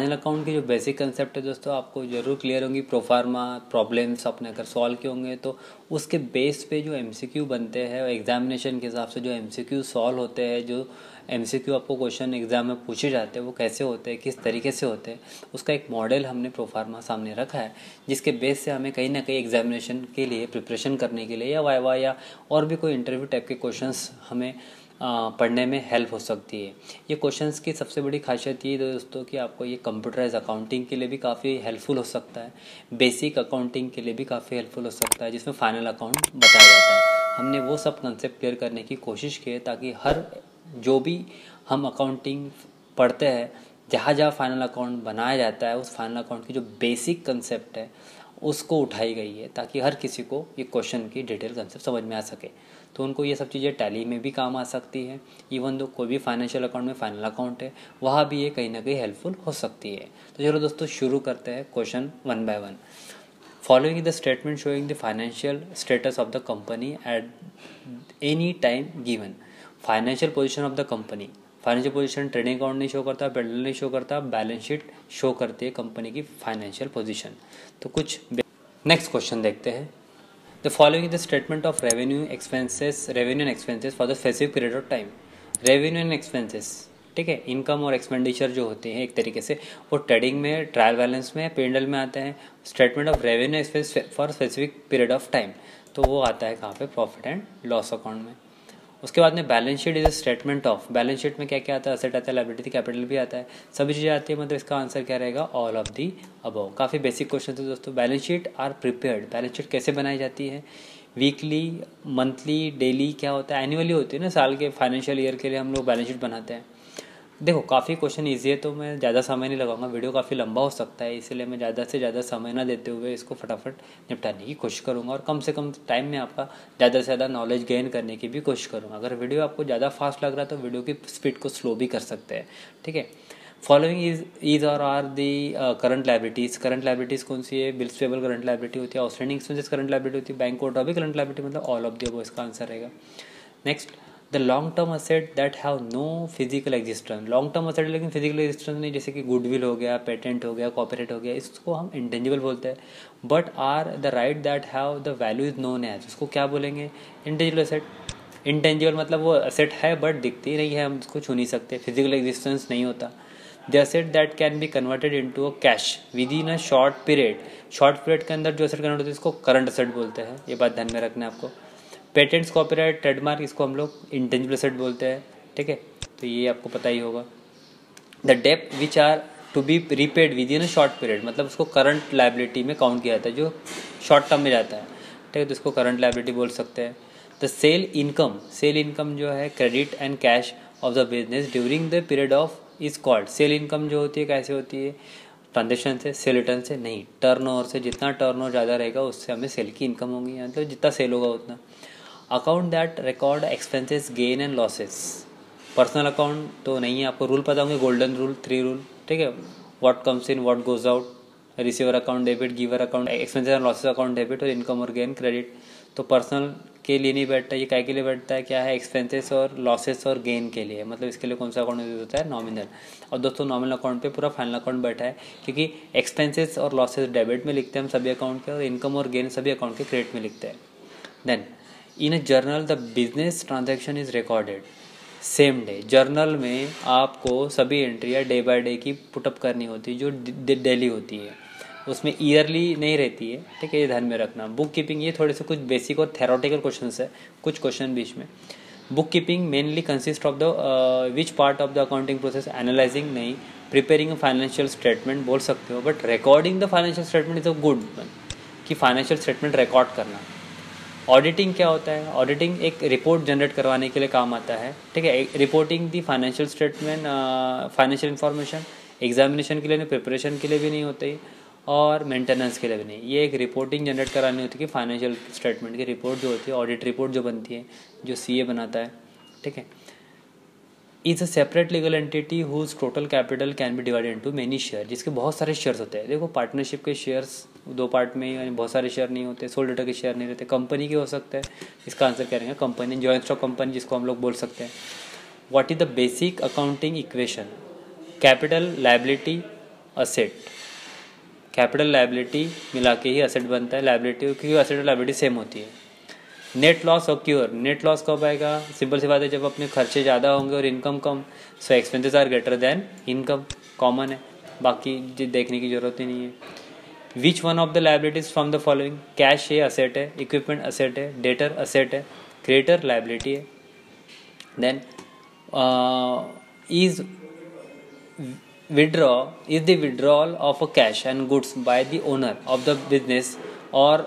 Final account की जो basic concept है दोस्तों आपको ज़रूर क्लियर होंगी। प्रोफार्मा प्रॉब्लम्स अपने अगर सॉल्व किए होंगे तो उसके बेस पे जो एमसीक्यू बनते हैं, एग्जामिनेशन के हिसाब से जो एमसीक्यू सॉल्व होते हैं, जो एमसीक्यू आपको क्वेश्चन एग्जाम में पूछे जाते हैं वो कैसे होते हैं, किस तरीके से होते हैं, उसका एक मॉडल हमने प्रोफार्मा सामने रखा है, जिसके बेस से हमें कहीं ना कहीं एग्जामिनेशन के लिए प्रिपरेशन करने के लिए या वाइवा या और भी कोई इंटरव्यू टाइप के क्वेश्चंस हमें पढ़ने में हेल्प हो सकती है। ये क्वेश्चंस की सबसे बड़ी खासियत ये दोस्तों कि आपको ये कंप्यूटराइज अकाउंटिंग के लिए भी काफ़ी हेल्पफुल हो सकता है, बेसिक अकाउंटिंग के लिए भी काफ़ी हेल्पफुल हो सकता है, जिसमें फाइनल अकाउंट बताया जाता है। हमने वो सब कंसेप्ट क्लियर करने की कोशिश की है ताकि हर जो भी हम अकाउंटिंग पढ़ते हैं, जहाँ जहाँ फाइनल अकाउंट बनाया जाता है, उस फाइनल अकाउंट की जो बेसिक कंसेप्ट है उसको उठाई गई है ताकि हर किसी को ये क्वेश्चन की डिटेल कंसेप्ट समझ में आ सके। तो उनको ये सब चीज़ें टैली में भी काम आ सकती है। इवन दो कोई भी फाइनेंशियल अकाउंट में फाइनल अकाउंट है, वहाँ भी ये कहीं ना कहीं हेल्पफुल हो सकती है। तो चलो दोस्तों शुरू करते हैं question one by one. Following the statement showing the financial status of the company at any time given. Financial position of the company, financial position trading account नहीं शो करता, पेडल नहीं शो करता, बैलेंस शीट शो करती है company की financial position. तो कुछ next question देखते हैं। The following the statement of revenue and expenses for the specific period of time. Revenue and expenses, ठीक है, इनकम और एक्सपेंडिचर जो होते हैं एक तरीके से वो ट्रेडिंग में, ट्रायल बैलेंस में, P&L में आते हैं। Statement of revenue expense for specific period of time, तो वो आता है कहाँ पे, प्रॉफिट एंड लॉस अकाउंट में। उसके बाद में balance sheet is a statement of, balance sheet में क्या क्या आता है, असेट आता है, लायबिलिटी, कैपिटल भी आता है, सभी चीज़ें आती है। मतलब इसका आंसर क्या रहेगा, ऑल ऑफ दी अबव। काफ़ी बेसिक क्वेश्चन थे दोस्तों। Balance sheet are prepared, balance sheet कैसे बनाई जाती है, वीकली, मंथली, डेली, क्या होता है, एनुअली होती है ना, साल के फाइनेंशियल ईयर के लिए हम लोग बैलेंस शीट बनाते हैं। देखो काफ़ी क्वेश्चन ईजी है तो मैं ज़्यादा समय नहीं लगाऊंगा, वीडियो काफ़ी लंबा हो सकता है, इसलिए मैं ज़्यादा से ज़्यादा समय ना देते हुए इसको फटाफट निपटाने की कोशिश करूंगा और कम से कम टाइम में आपका ज़्यादा से ज़्यादा नॉलेज गेन करने की भी कोशिश करूंगा। अगर वीडियो आपको ज़्यादा फास्ट लग रहा है तो वीडियो की स्पीड को स्लो भी कर सकते हैं, ठीक है। फॉलोइंग इज और are the current liabilities. Current liabilities कौन सी है, बिल्स पेबल करंट लाइबिलिटी होती है, आउटस्टैंडिंग एक्सपेंसेस करंट लाइबिलिटी होती है, बैंक ओवरड्राफ्ट भी करंट लाइबिलिटी, मतलब ऑल ऑफ द अबव इसका आंसर रहेगा। Next, the long term asset that have no physical existence. Long term asset लेकिन फिजिकल एग्जिस्टेंस नहीं, जैसे कि गुडविल हो गया, पेटेंट हो गया, कॉपीराइट हो गया, इसको हम इंटेंजिबल बोलते हैं। But are the right that have the value is known as, उसको क्या बोलेंगे, इंटेंजिबल असेट। इंटेंजिबल मतलब वो असेट है बट दिखती नहीं है, हम उसको छू नहीं सकते, फिजिकल एग्जिस्टेंस नहीं होता। The asset that can be converted into a cash with in a short period. Short period के अंदर जो असेट कन्वर्ट होते हैं इसको करंट असेट बोलते हैं, ये बात ध्यान में रखना है आपको। पेटेंट्स, कॉपीराइट, ट्रेडमार्क, इसको हम लोग इंटेंजिबल असेट बोलते हैं, ठीक है, तो ये आपको पता ही होगा। द डेप्ट which are to be repaid within a short period, मतलब उसको करंट लाइबिलिटी में काउंट किया जाता है, जो शॉर्ट टर्म में जाता है, ठीक है, तो इसको करंट लाइबिलिटी बोल सकते हैं। The sale income, sale income जो है credit and cash of the business during the period of is called. Sale income जो होती है कैसे होती है, ट्रांजेक्शन से, सेल रिटर्न से नहीं, टर्नओवर से। जितना टर्नओवर ज़्यादा रहेगा उससे हमें सेल की इनकम होगी, मतलब जितना सेल होगा उतना। Account that record expenses, gain and losses. Personal account तो नहीं है, आपको रूल पता होंगे, गोल्डन रूल, 3 रूल, ठीक है। What comes in, what goes out, receiver account debit, giver account, expenses and losses account debit, और इनकम और गेन क्रेडिट। तो पर्सनल के लिए नहीं बैठता, ये काय के लिए बैठता है, क्या है, एक्सपेंसेस और लॉसेस और गेन के लिए। मतलब इसके लिए कौन सा अकाउंट यूज होता है, नॉमिनल। और दोस्तों नॉमिनल अकाउंट पे पूरा फाइनल अकाउंट बैठा है, क्योंकि एक्सपेंसेस और लॉसेस डेबिट में लिखते हैं हम सभी अकाउंट के, और इनकम और गेन सभी अकाउंट के क्रेडिट में लिखते हैं। Then in a journal the business transaction is recorded same day. Journal में आपको सभी एंट्रियाँ डे बाय डे की पुटअप करनी होती है, जो डेली होती है, उसमें ईयरली नहीं रहती है, ठीक है, ये ध्यान में रखना। बुक कीपिंग, ये थोड़े से कुछ बेसिक और थेरोटिकल क्वेश्चन है, कुछ क्वेश्चन बीच में। Book keeping mainly consist of the which part of the accounting process, analysing नहीं, प्रिपेयरिंग अ फाइनेंशियल स्टेटमेंट बोल सकते हो, but recording the financial statement is a good one, कि फाइनेंशियल स्टेटमेंट रिकॉर्ड करना। Auditing क्या होता है, ऑडिटिंग एक रिपोर्ट जनरेट करवाने के लिए काम आता है, ठीक है। Reporting the financial statement, financial information examination के लिए नहीं, प्रिपरेशन के लिए भी नहीं होती, और मेंटेनेंस के लिए भी नहीं। ये एक रिपोर्टिंग जनरेट करानी होती है कि फाइनेंशियल स्टेटमेंट की रिपोर्ट जो होती है, ऑडिट रिपोर्ट जो बनती है, जो सीए बनाता है, ठीक है। Is a separate legal entity whose total capital can be divided into many share, जिसके बहुत सारे शेयर्स होते हैं। देखो पार्टनरशिप के शेयर्स 2 पार्ट में, यानी बहुत सारे शेयर नहीं होते, सोल डेटर के शेयर नहीं रहते। कंपनी के हो सकते हैं, इसका आंसर क्या रहेगा, कंपनी, जॉइंट स्टॉक कंपनी जिसको हम लोग बोल सकते हैं। What is the basic accounting equation, capital, liability, asset, capital liability मिला के ही असेट बनता है, लायबिलिटी क्योंकि असेट और लायबिलिटी सेम होती है। Net loss occur, net loss कब आएगा? सिंपल सी बात है, जब अपने खर्चे ज़्यादा होंगे और इनकम कम। So expenses are greater than income, common है, बाकी देखने की जरूरत ही नहीं है। Which one of the liabilities from the following? Cash ये असेट है, इक्विपमेंट असेट है, डेटर असेट है, क्रेडिटर लायबिलिटी है। Then is the withdrawal of a cash and goods by the owner of the business और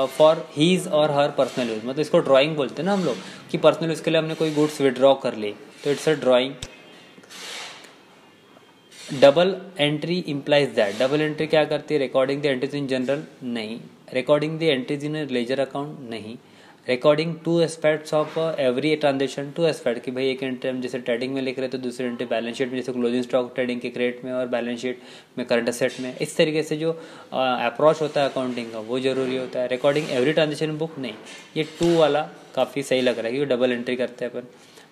for his or her personal use, मतलब इसको drawing बोलते हैं ना हम लोग कि पर्सनल यूज के लिए हमने कोई गुड्स विड्रॉ कर ली तो it's a drawing. Double entry implies that, double entry क्या करती है? Recording the entries in journal, नहीं। Recording the entries in ledger account, नहीं। Recording two aspects of every transaction, two aspect कि भाई एक एंट्री हम जैसे ट्रेडिंग में लिख रहे हैं तो दूसरी एंट्री बैलेंस शीट में, जैसे क्लोजिंग स्टॉक ट्रेडिंग के क्रेडिट में और बैलेंस शीट में करंट असेट में। इस तरीके से जो अप्रोच होता है अकाउंटिंग का वो जरूरी होता है। रिकॉर्डिंग एवरी ट्रांजेक्शन बुक, नहीं। ये टू वाला काफ़ी सही लग रहा है क्योंकि डबल एंट्री करते हैं अपन।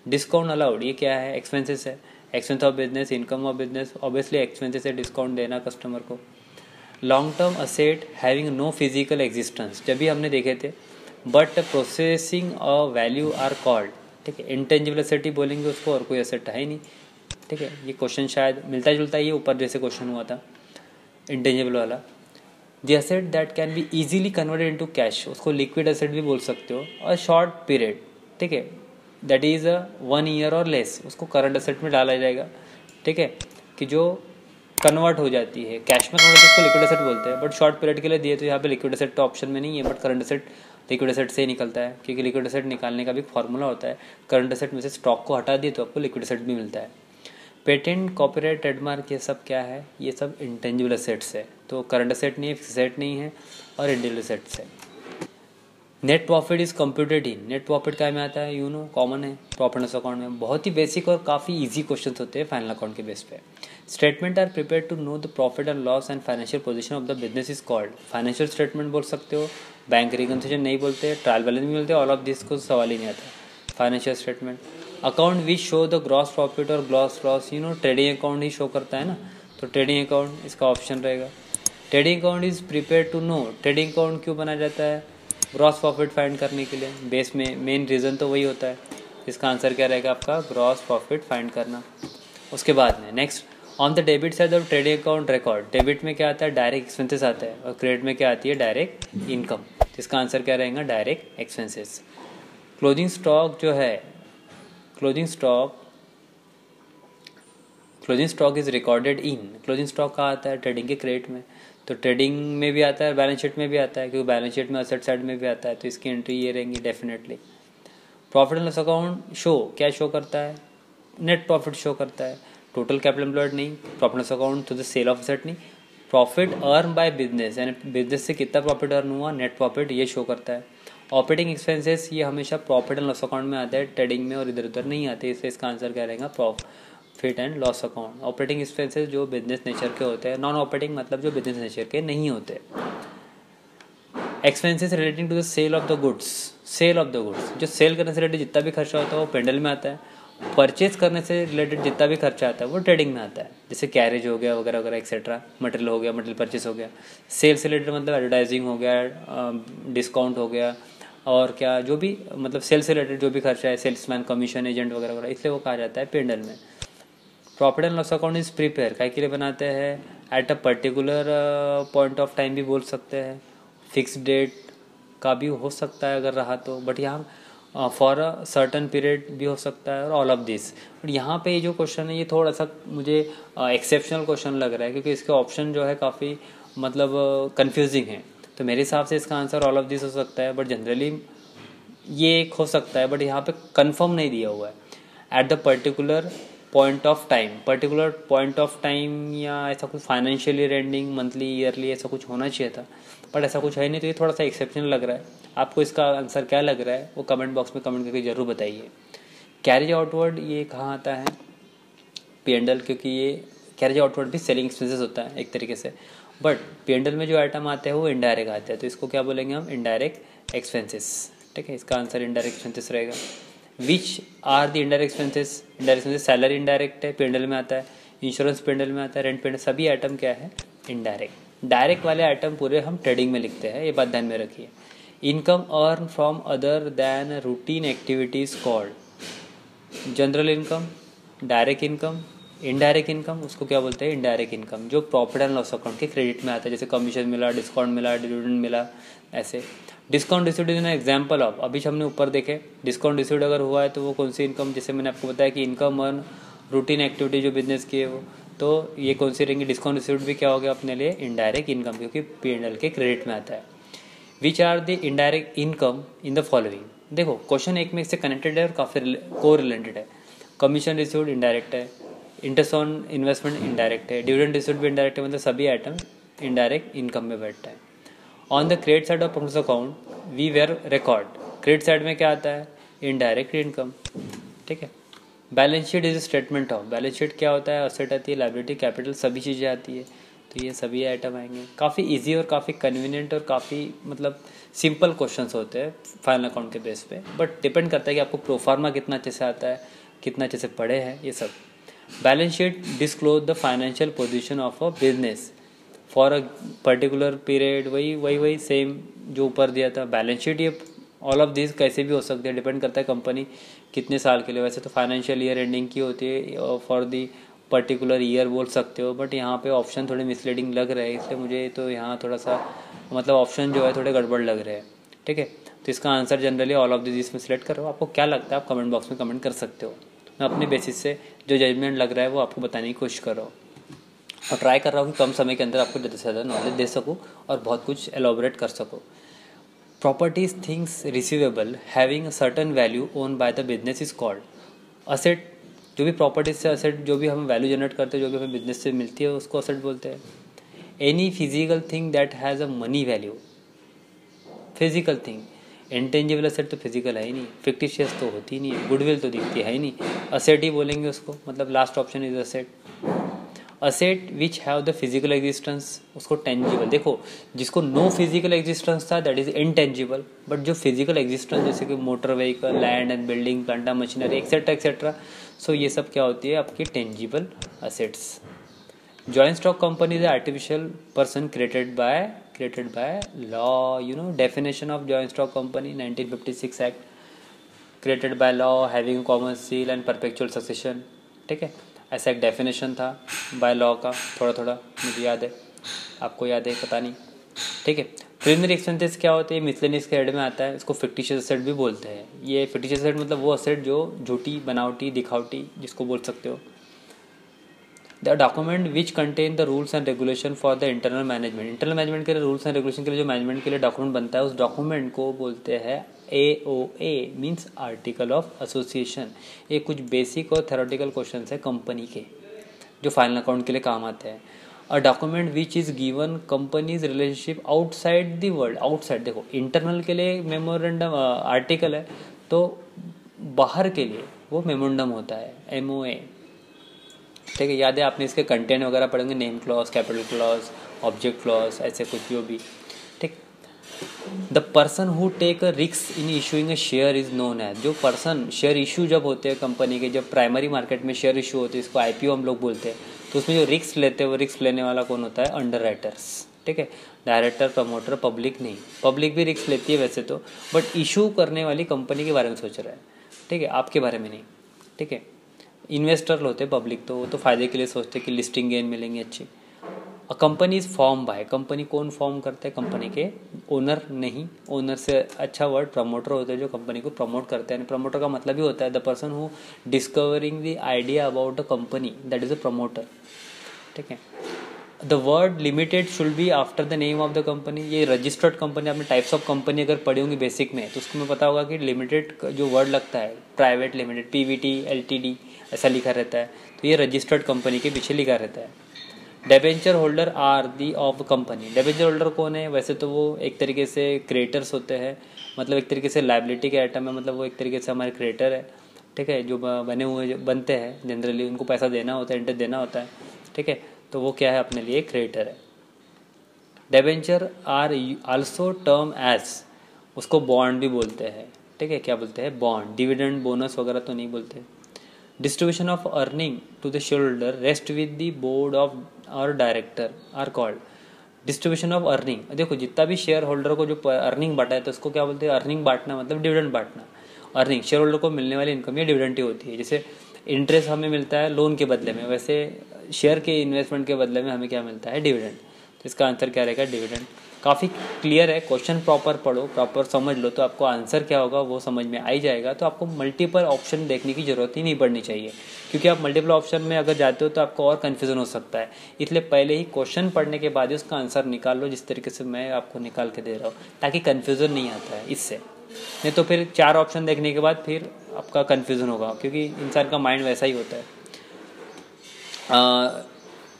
डिस्काउंट अलाउड, ये क्या है? एक्सपेंसेस है, expense of business, income of business, obviously expenses है, डिस्काउंट देना कस्टमर को। Long term asset having no physical existence, जब भी हमने देखे थे, but processing a value are called, ठीक है। इंटेंजिबल असेट ही बोलेंगे उसको, और कोई असेट है ही नहीं, ठीक है। ये क्वेश्चन शायद मिलता जुलता ही है ऊपर जैसे क्वेश्चन हुआ था इंटेंजिबल वाला। The asset that can be easily converted into cash, उसको लिक्विड असेट भी बोल सकते हो। और शॉर्ट पीरियड, ठीक है, दैट इज़ 1 ईयर और लेस, उसको करंट असेट में डाला जाएगा, ठीक है, कि जो कन्वर्ट हो जाती है कैश में, कन्वर्ट उसको लिक्विड असेट बोलते हैं। बट शॉर्ट पीरियड के लिए दिए तो यहाँ पे लिक्विड असेट तो ऑप्शन में नहीं है, but current asset liquid asset से ही निकलता है क्योंकि लिक्विड असेट निकालने का भी फॉर्मूला होता है। करंट असेट में से स्टॉक को हटा दिए तो आपको लिक्विड असेट भी मिलता है। पेटेंट, कॉपीराइट, ट्रेडमार्क, ये सब क्या है? ये सब इंटेंजिबल असेट्स है, तो करंट असेट नहीं है, फिक्स असेट नहीं है, और इंटेंजिबल असेट्स है। Net profit is computed in, net profit क्या में आता है? यू नो, कॉमन है प्रॉफिट लॉस अकाउंट में। बहुत ही बेसिक और काफ़ी इजी क्वेश्चन होते हैं फाइनल अकाउंट के बेस पे। Statement are prepare to know the profit and loss and financial position of the business is called. Financial statement बोल सकते हो, बैंक रिकन्सिलिएशन नहीं बोलते, ट्रायल बैलेंस भी बोलते हैं, ऑल ऑफ दिस को सवाल ही नहीं आता। Financial statement, account which show the gross profit और gross loss, you know trading account ही शो करता है ना, तो ट्रेडिंग अकाउंट इसका ऑप्शन रहेगा। Trading account is prepare to know, trading account क्यों बनाया जाता है? ग्रॉस प्रॉफिट फाइंड करने के लिए, बेस में मेन रीज़न तो वही होता है। इसका आंसर क्या रहेगा आपका? ग्रॉस प्रॉफिट फाइंड करना। उसके बाद में next, on the debit side of trading account record, debit में क्या आता है? डायरेक्ट एक्सपेंसेस आता है, और क्रेडिट में क्या आती है? Direct income. इसका आंसर क्या रहेगा? Direct expenses. क्लोजिंग स्टॉक जो है, closing stock is recorded in, closing stock कहाँ आता है? ट्रेडिंग के क्रेडिट में, तो ट्रेडिंग में भी आता है, बैलेंस शीट में भी आता है, क्योंकि बैलेंस शीट में असेट साइड में भी आता है, तो इसकी एंट्री ये रहेंगी definitely. Profit and loss account show क्या शो करता है? नेट प्रॉफिट शो करता है, टोटल कैपिटल एम्प्लॉयड नहीं। प्रॉफिट लॉस अकाउंट तो द सेल ऑफ असेट नहीं। प्रॉफिट अर्न बाय बिजनेस, यानी बिजनेस से कितना प्रॉफिट अर्न हुआ, नेट प्रॉफिट, ये शो करता है। ऑपरेटिंग एक्सपेंसेस ये हमेशा प्रॉफिट एंड लॉस अकाउंट में आता है, ट्रेडिंग में और इधर उधर नहीं आते, इसलिए इसका आंसर क्या रहेगा? Profit and loss account. Operating expenses जो बिजनेस नेचर के होते हैं, नॉन ऑपरेटिंग मतलब जो बिजनेस नेचर के नहीं होते। Expenses relating to the sale of the goods, sale of the goods, जो सेल करने से रिलेटेड जितना भी खर्चा होता है वो पेंडल में आता है। परचेज करने से रिलेटेड जितना भी खर्चा आता है वो ट्रेडिंग में आता है, जैसे कैरेज हो गया वगैरह वगैरह एक्सेट्रा, मटेरियल हो गया, मटेरियल परचेज हो गया। सेल से रिलेटेड मतलब एडवर्टाइजिंग हो गया, डिस्काउंट हो गया, और क्या जो भी मतलब सेल से रिलेटेड जो भी खर्चा है, सेल्समैन कमीशन, एजेंट वगैरह वगैरह, इसलिए वो कहा जाता है पेंडल में। Profit and loss account is prepare काय के लिए बनाते हैं? At a particular point of time भी बोल सकते हैं, फिक्स डेट का भी हो सकता है अगर रहा तो, बट यहाँ फॉर अ सर्टन पीरियड भी हो सकता है, और ऑल ऑफ दिस। बट यहाँ पे ये जो क्वेश्चन है ये थोड़ा सा मुझे एक्सेप्शनल क्वेश्चन लग रहा है, क्योंकि इसके ऑप्शन जो है काफ़ी मतलब कंफ्यूजिंग है, तो मेरे हिसाब से इसका आंसर ऑल ऑफ दिस हो सकता है, बट जनरली ये एक हो सकता है, बट यहाँ पे कंफर्म नहीं दिया हुआ है। At the particular point of time, particular point of time, या ऐसा कुछ financial year ending, monthly, yearly, ऐसा कुछ होना चाहिए था, बट ऐसा कुछ है नहीं, तो ये थोड़ा सा एक्सेप्शनल लग रहा है। आपको इसका आंसर क्या लग रहा है वो कमेंट बॉक्स में कमेंट करके जरूर बताइए। कैरेज आउटवर्ड ये कहाँ आता है? P&L, क्योंकि ये कैरेज आउटवर्ड भी सेलिंग एक्सपेंसेस होता है एक तरीके से, बट P&L में जो आइटम आते हैं वो इनडायरेक्ट आते हैं, तो इसको क्या बोलेंगे हम? इनडायरेक्ट एक्सपेंसेस, ठीक है। इसका आंसर इनडायरेक्ट एक्सपेंसेस रहेगा। Which are the indirect expenses? Indirect expenses, salary indirect है, P&L में आता है। इंश्योरेंस पेंडल में आता है, रेंट पेंडल, सभी आइटम क्या है, इनडायरेक्ट। डायरेक्ट वाले आइटम पूरे हम ट्रेडिंग में लिखते हैं, ये बात ध्यान में रखिए। Income earn from other than routine activities called general income, direct income, indirect income, उसको क्या बोलते हैं, इनडायरेक्ट इनकम, जो प्रॉफिट एंड लॉस अकाउंट के क्रेडिट में आता है, जैसे कमीशन मिला, डिस्काउंट मिला, डिविडेंड मिला, ऐसे। Discount received is an example of, अभी हमने ऊपर देखे, डिस्काउंट रिसीव्ड अगर हुआ है तो वो कौन सी इनकम, जैसे मैंने आपको बताया कि इनकम अर्न रूटीन एक्टिविटी जो बिजनेस की है वो, तो ये कौन सी रहेंगी, डिस्काउंट रिसीव्ड भी क्या हो गया अपने लिए, इनडायरेक्ट इनकम, क्योंकि P&L के क्रेडिट में आता है। Which are the indirect income in the following, देखो क्वेश्चन एक में इससे कनेक्टेड है और काफ़ी को रिलेटेड है। कमीशन रिसीव्ड इनडायरेक्ट है, इंटरेस्ट ऑन इन्वेस्टमेंट इनडायरेक्ट है, डिविडेंड रिसीव्ड भी इनडायरेक्ट है, मतलब सभी आइटम इनडायरेक्ट इनकम में बैठता है। On the credit side of profit account we where record, credit side में क्या आता है, इनडायरेक्ट इनकम, ठीक है। Balance sheet is statement of, balance sheet क्या होता है, असेट आती है, लायबिलिटी, कैपिटल, सभी चीज़ें आती है, तो ये सभी आइटम आएंगे। काफ़ी इजी और काफ़ी कन्वीनियंट और काफ़ी मतलब सिंपल क्वेश्चंस होते हैं फाइनल अकाउंट के बेस पे, बट डिपेंड करता है कि आपको प्रोफार्मा कितना अच्छे से आता है, कितना अच्छे से पढ़े हैं, ये सब। Balance sheet disclose the financial position of a business for a particular period, वही सेम जो ऊपर दिया था। बैलेंस शीट ये ऑल ऑफ दिस कैसे भी हो सकते हैं, डिपेंड करता है कंपनी कितने साल के लिए, वैसे तो फाइनेंशियल ईयर एंडिंग की होती है, फॉर दी पर्टिकुलर ईयर बोल सकते हो, बट यहाँ पे ऑप्शन थोड़े मिसलीडिंग लग रहे हैं, इसलिए मुझे तो यहाँ थोड़ा सा मतलब ऑप्शन जो है थोड़े गड़बड़ लग रहे हैं, ठीक है। तो इसका answer generally all of this में सिलेक्ट करो। आपको क्या लगता है आप कमेंट बॉक्स में कमेंट कर सकते हो, मैं अपने बेसिस से जो जजमेंट लग रहा है वो आपको बताने की कोशिश कर रहा हूँ, और ट्राई कर रहा हूँ कि कम समय के अंदर आपको ज़्यादा से ज़्यादा नॉलेज दे सकूँ और बहुत कुछ एलोबरेट कर सकूँ। Properties things receivable having a certain value own by the business is called asset. जो भी प्रॉपर्टीज से असेट, जो भी हमें वैल्यू जनरेट करते हैं, जो भी हमें बिजनेस से मिलती है, उसको असेट बोलते हैं। Any physical thing that has a money value, physical thing, intangible asset तो फिजिकल है ही नहीं, फिक्टिशियस तो होती ही नहीं है, गुडविल तो दिखती है ही नहीं, असेट ही बोलेंगे उसको, मतलब last option is asset. Asset which have the physical existence, उसको टेंजिबल, देखो जिसको नो फिजिकल एग्जिस्टेंस था दैट इज इनटेंजिबल, बट जो फिजिकल एग्जिस्टेंस जैसे कि motor vehicle, land and building, plant machinery etcetera etcetera, so ये सब क्या होती है आपकी tangible assets. Joint stock company is artificial person created by law, you know definition of joint stock company 1956 act, created by law having common seal and perpetual succession, ठीक है, ऐसा एक डेफिनेशन था बाय लॉ का, थोड़ा थोड़ा मुझे याद है, आपको याद है पता नहीं, ठीक है। प्रीलिमिनरी एक्सपेंसेस क्या होते हैं, मिसलेनियस के हेड में आता है, इसको फिक्टिशियस असेट भी बोलते हैं। ये फिक्टिशियस असेट मतलब वो असेट जो झूठी, बनावटी, दिखावटी जिसको बोल सकते हो। The document which contain the rules and regulation for the internal management, internal management के लिए रूल्स एंड रेगुलेशन के लिए जो मैनेजमेंट के लिए डॉक्यूमेंट बनता है, उस डॉक्यूमेंट को बोलते हैं AOA, means article of association. ये कुछ बेसिक और थेरोटिकल क्वेश्चन है कंपनी के जो फाइनल अकाउंट के लिए काम आते हैं। A document which is given companies relationship outside the world, outside, देखो इंटरनल के लिए मेमोरेंडम आर्टिकल है, तो बाहर के लिए वो मेमोरेंडम होता है, MOA, ठीक है। याद है आपने इसके कंटेंट वगैरह पढ़ेंगे, name clause, capital clause, object clause, ऐसे कुछ जो भी, ठीक। The person who take a risk in issuing a share is known as, जो पर्सन शेयर इशू जब होते हैं कंपनी के, जब प्राइमरी मार्केट में शेयर इशू होते हैं, इसको IPO हम लोग बोलते हैं, तो उसमें जो रिस्क लेते हैं वो रिस्क लेने वाला कौन होता है, अंडर राइटर्स, ठीक है। डायरेक्टर, प्रमोटर, पब्लिक नहीं, पब्लिक भी रिस्क लेती है वैसे तो, बट इशू करने वाली कंपनी के बारे में सोच रहा है, ठीक है, आपके बारे में नहीं, ठीक है। इन्वेस्टर होते हैं पब्लिक, तो वो तो फायदे के लिए सोचते हैं कि लिस्टिंग गेन मिलेंगे अच्छी। A company is form by, company कौन फॉर्म करता है, कंपनी के ओनर नहीं, ओनर से अच्छा वर्ड प्रमोटर होता है, जो कंपनी को प्रमोट करते हैं। प्रमोटर का मतलब ही होता है the person who discovering the idea about a company, that is a promoter, ठीक है। The word limited should be after the name of the company, ये रजिस्टर्ड कंपनी, आपने टाइप्स ऑफ कंपनी अगर पढ़ी होंगी बेसिक में, तो उसमें पता होगा कि लिमिटेड जो वर्ड लगता है, प्राइवेट लिमिटेड, PVT, LTD ऐसा लिखा रहता है, तो ये रजिस्टर्ड कंपनी के पीछे लिखा रहता है। Debenture holder are the of company, debenture holder कौन है, वैसे तो वो एक तरीके से क्रिएटर्स होते हैं, मतलब एक तरीके से लाइबिलिटी के आइटम है, मतलब वो एक तरीके से हमारे क्रिएटर है, ठीक है, जो बने हुए जो बनते हैं जनरली उनको पैसा देना होता है, इंटरेस्ट देना होता है, ठीक है, तो वो क्या है अपने लिए क्रिएटर है। Debenture are also term as, उसको बॉन्ड भी बोलते हैं, ठीक है, क्या बोलते हैं, बॉन्ड, डिविडेंड, बोनस वगैरह तो नहीं बोलते। Distribution of earning to the share holder rest with the board of और director are called. Distribution of earning, देखो जितना भी शेयर होल्डर को जो अर्निंग बांटा है तो उसको क्या बोलते हैं, अर्निंग बांटना मतलब डिविडेंड बांटना। अर्निंग शेयर होल्डर को मिलने वाली इनकम या डिविडेंड ही होती है। जैसे इंटरेस्ट हमें मिलता है लोन के बदले में, वैसे शेयर के इन्वेस्टमेंट के बदले में हमें क्या मिलता है, डिविडेंड। तो इसका आंसर क्या रहेगा, डिविडेंड। काफ़ी क्लियर है, क्वेश्चन प्रॉपर पढ़ो, प्रॉपर समझ लो तो आपको आंसर क्या होगा वो समझ में आ ही जाएगा। तो आपको मल्टीपल ऑप्शन देखने की ज़रूरत ही नहीं पड़नी चाहिए, क्योंकि आप मल्टीपल ऑप्शन में अगर जाते हो तो आपको और कन्फ्यूज़न हो सकता है। इसलिए पहले ही क्वेश्चन पढ़ने के बाद ही उसका आंसर निकाल लो, जिस तरीके से मैं आपको निकाल के दे रहा हूँ, ताकि कन्फ्यूज़न नहीं आता है इससे। नहीं तो फिर 4 ऑप्शन देखने के बाद फिर आपका कन्फ्यूज़न होगा, क्योंकि इंसान का माइंड वैसा ही होता है।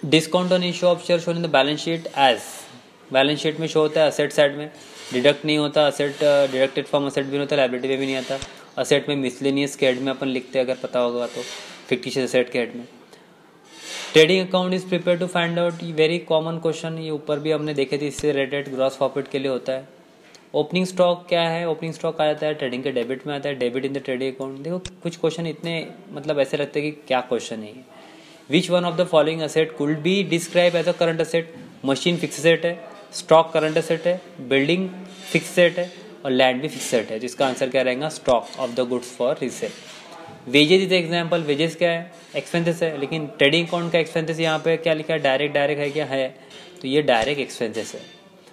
Discount on issue of share shown in the balance sheet as, balance sheet में शो होता है असेट साइड में, डिडक्ट नहीं होता, असेट डिडक्टेड फ्रॉम असेट भी नहीं होता, लायबिलिटी में भी नहीं आता। असेट में मिसलेनियस के हेड में अपन लिखते हैं, अगर पता होगा तो, फिक्टिशियस असेट के हेड में। Trading account is prepare to find out, very common question, ये ऊपर भी हमने देखे थे, इससे रिलेटेड ग्रॉस प्रॉफिट के लिए होता है। ओपनिंग स्टॉक क्या है, ओपनिंग स्टॉक आ जाता है ट्रेडिंग के डेबिट में आता है, debit in the trading account. देखो कुछ क्वेश्चन इतने मतलब ऐसे लगते हैं कि क्या क्वेश्चन है ये। Which one of the following asset could be describe as a current asset, machine fix asset है, स्टॉक करंट असेट है, बिल्डिंग फिक्स असेट है और लैंड भी फिक्स असेट है। जिसका आंसर क्या रहेगा, stock of the goods for resale. Wages is example, wages क्या है, एक्सपेंसेस है, लेकिन ट्रेडिंग अकाउंट का एक्सपेंसेस यहाँ पे क्या लिखा है, डायरेक्ट डायरेक्ट है क्या है, तो ये डायरेक्ट एक्सपेंसेस है।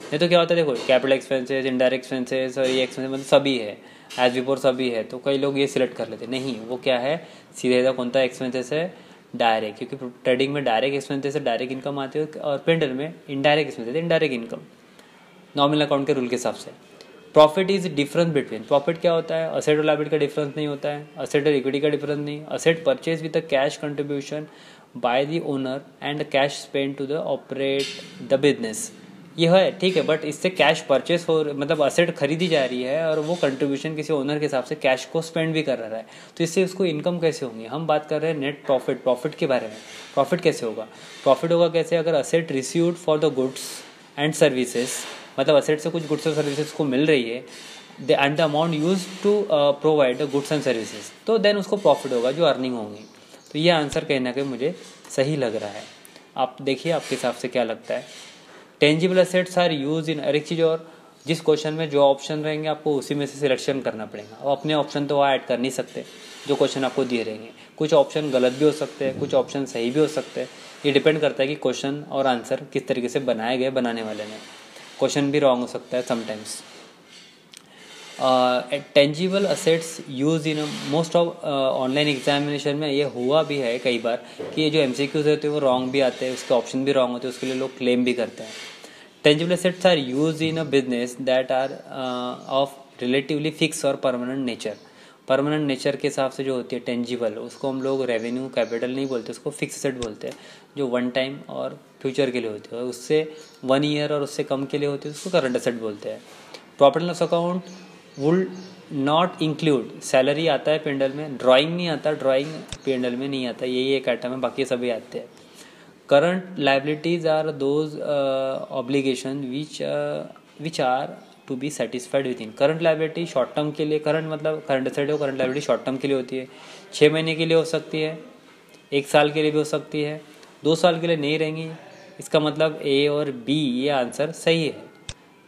नहीं तो क्या होता है, देखो कैपिटल एक्सपेंसेस, इनडायरेक्ट एक्सपेंसेस और ये एक्सपेंसेस मतलब सभी है, एज बिफोर सभी है, तो कई लोग ये सिलेक्ट कर लेते नहीं, वो क्या है, सीधे कौन सा एक्सपेंसेस है, डायरेक्ट, क्योंकि ट्रेडिंग में डायरेक्ट एक्सपेंसेस से डायरेक्ट इनकम आती है और पेंडल में indirect expenses indirect income, nominal account के रूल के हिसाब से। Profit is difference between, profit क्या होता है, असेट और लायबिलिटी का डिफरेंस नहीं होता है, असेट और इक्विटी का डिफरेंस नहीं, asset purchase with the cash contribution by the owner and cash spend to the operate the business, ये है ठीक है, बट इससे कैश परचेस हो, मतलब असेट खरीदी जा रही है और वो कंट्रीब्यूशन किसी ओनर के हिसाब से कैश को स्पेंड भी कर रहा है, तो इससे उसको इनकम कैसे होंगी। हम बात कर रहे हैं नेट प्रॉफिट, प्रॉफिट के बारे में। प्रॉफिट कैसे होगा, प्रॉफिट होगा कैसे, अगर asset received for the goods and services, मतलब असेट से कुछ गुड्स और सर्विसेज को मिल रही है and the amount use to provide the goods and services, तो देन उसको प्रॉफिट होगा, जो अर्निंग होंगी। तो ये आंसर कहीं ना कहीं मुझे सही लग रहा है, आप देखिए आपके हिसाब से क्या लगता है। Tangible assets are use in, एक चीज़ और, जिस क्वेश्चन में जो ऑप्शन रहेंगे आपको उसी में से सिलेक्शन करना पड़ेगा। अब अपने ऑप्शन तो वहाँ ऐड कर नहीं सकते, जो क्वेश्चन आपको दिए रहेंगे, कुछ ऑप्शन गलत भी हो सकते हैं, कुछ ऑप्शन सही भी हो सकते हैं। ये डिपेंड करता है कि क्वेश्चन और आंसर किस तरीके से बनाए गए बनाने वाले ने, क्वेश्चन भी रॉन्ग हो सकता है sometimes. Tangible assets use in most of online examination में ये हुआ भी है कई बार कि ये जो MCQs होते हैं वो रॉन्ग भी आते हैं, उसके ऑप्शन भी रॉन्ग होते हैं, उसके लिए लोग क्लेम भी करते हैं। Tangible assets are use in a business that are of relatively fix और परमानेंट नेचर। परमानेंट नेचर के हिसाब से जो होती है टेंजिबल, उसको हम लोग रेवेन्यू कैपिटल नहीं बोलते, उसको फिक्स असेट बोलते हैं, जो वन टाइम और फ्यूचर के लिए होती है, उससे 1 ईयर और उससे कम के लिए होती है उसको करंट असेट बोलते हैं। Profit and loss account would not include, salary आता है पेंडल में, ड्राइंग नहीं आता, ड्राइंग पेंडल में नहीं आता, यही एक आइटम है, बाकी सभी आते हैं। Current liabilities are those obligation which are to be satisfied within. Current liability short term के लिए, करंट मतलब करंट असेट हो, करंट लाइबिलिटी शॉर्ट टर्म के लिए होती है, 6 महीने के लिए हो सकती है, 1 साल के लिए भी हो सकती है, 2 साल के लिए नहीं रहेंगी। इसका मतलब A और B ये आंसर सही है।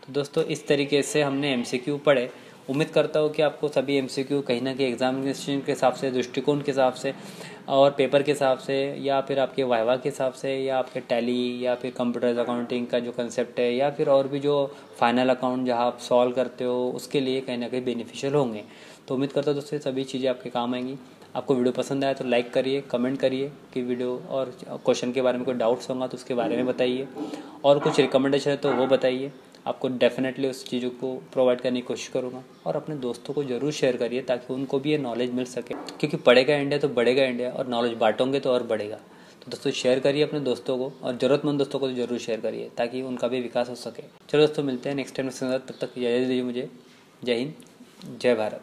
तो दोस्तों इस तरीके से हमने MCQ पढ़े। उम्मीद करता हूँ कि आपको सभी MCQ कहीं ना कहीं एग्जामिनेशन के हिसाब से, दृष्टिकोण के हिसाब से और पेपर के हिसाब से, या फिर आपके वाइवा के हिसाब से, या आपके टैली या फिर कंप्यूटर अकाउंटिंग का जो कंसेप्ट है, या फिर और भी जो फाइनल अकाउंट जहाँ आप सॉल्व करते हो उसके लिए कहीं ना कहीं बेनिफिशियल होंगे। तो उम्मीद करता हूँ दोस्तों सभी चीज़ें आपके काम आएंगी। आपको वीडियो पसंद आया तो लाइक करिए, कमेंट करिए कि वीडियो और क्वेश्चन के बारे में कोई डाउट्स होगा तो उसके बारे में बताइए, और कुछ रिकमेंडेशन है तो वो बताइए। आपको डेफिनेटली उस चीज़ों को प्रोवाइड करने की कोशिश करूँगा, और अपने दोस्तों को ज़रूर शेयर करिए ताकि उनको भी ये नॉलेज मिल सके, क्योंकि पढ़ेगा इंडिया तो बढ़ेगा इंडिया, और नॉलेज बांटोगे तो और बढ़ेगा। तो दोस्तों शेयर करिए अपने दोस्तों को, और ज़रूरतमंद दोस्तों को तो ज़रूर शेयर करिए ताकि उनका भी विकास हो सके। चलो दोस्तों मिलते हैं नेक्स्ट टाइम, तब तक इजाज़त दीजिए मुझे। जय हिंद, जय भारत।